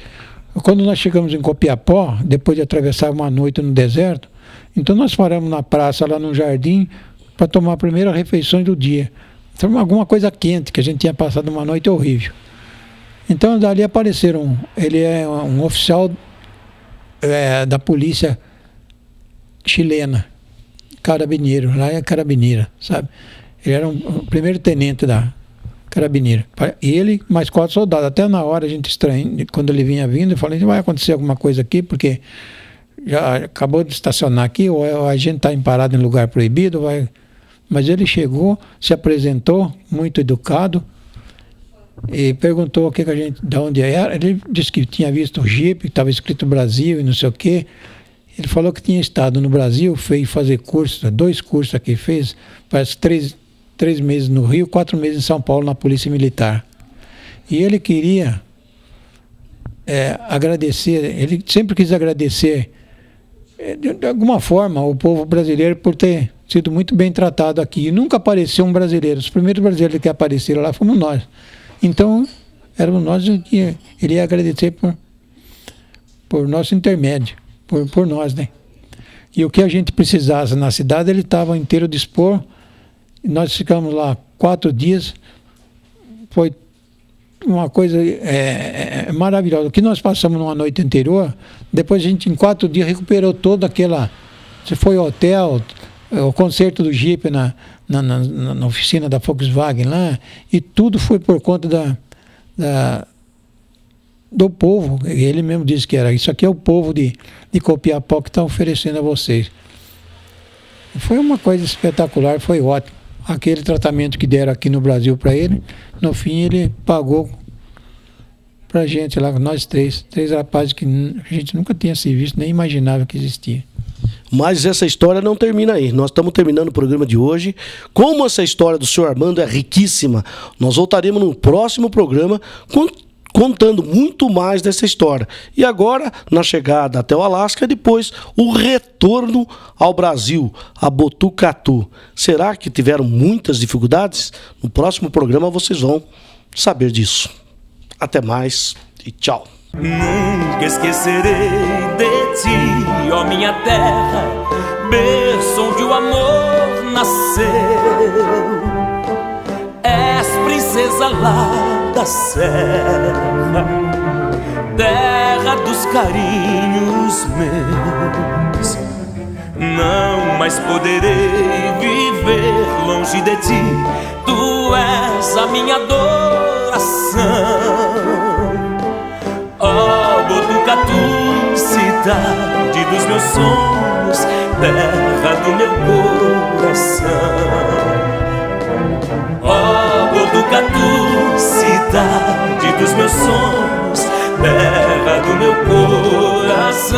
Quando nós chegamos em Copiapó, depois de atravessar uma noite no deserto, então nós paramos na praça, lá no jardim, para tomar a primeira refeição do dia. Então, alguma coisa quente, que a gente tinha passado uma noite horrível. Então dali apareceram, ele é um oficial da polícia chilena, carabineiro, lá é carabineira, sabe? Ele era o primeiro tenente da carabineira. Ele mais 4 soldados. Até na hora a gente estranha, quando ele vinha vindo, eu falei, vai acontecer alguma coisa aqui, porque já acabou de estacionar aqui, ou a gente está parado em lugar proibido, vai... Mas ele chegou, se apresentou, muito educado, e perguntou de onde era. Ele disse que tinha visto o Jeep, que estava escrito Brasil e não sei o quê. Ele falou que tinha estado no Brasil, fez fazer curso, 2 cursos aqui, fez, parece 3 meses no Rio, 4 meses em São Paulo, na Polícia Militar. E ele queria agradecer, ele sempre quis agradecer, de alguma forma, o povo brasileiro por ter sido muito bem tratado aqui. E nunca apareceu um brasileiro. Os primeiros brasileiros que apareceram lá fomos nós. Então, éramos nós que ele ia agradecer por nosso intermédio, por nós, né? E o que a gente precisasse na cidade, ele estava inteiro dispor. Nós ficamos lá 4 dias. Foi uma coisa maravilhosa. O que nós passamos numa noite anterior, depois a gente, em 4 dias, recuperou toda aquela... Se foi hotel, o concerto do Jeep na oficina da Volkswagen lá, e tudo foi por conta do povo. Ele mesmo disse que era isso aqui é o povo de Copiapó que está oferecendo a vocês. Foi uma coisa espetacular, foi ótimo. Aquele tratamento que deram aqui no Brasil para ele, no fim ele pagou para a gente lá, nós três rapazes que a gente nunca tinha se visto, nem imaginava que existia. Mas essa história não termina aí. Nós estamos terminando o programa de hoje. Como essa história do senhor Armando é riquíssima, nós voltaremos no próximo programa contando muito mais dessa história. E agora, na chegada até o Alasca, depois o retorno ao Brasil, a Botucatu. Será que tiveram muitas dificuldades? No próximo programa vocês vão saber disso. Até mais e tchau. Nunca esquecerei de ti, ó minha terra, berço onde o amor nasceu. És princesa lá da serra, terra dos carinhos meus. Não mais poderei viver longe de ti, tu és a minha adoração. Ó Botucatu, cidade dos meus sonhos, terra do meu coração. Ó Botucatu, cidade dos meus sonhos, terra do meu coração.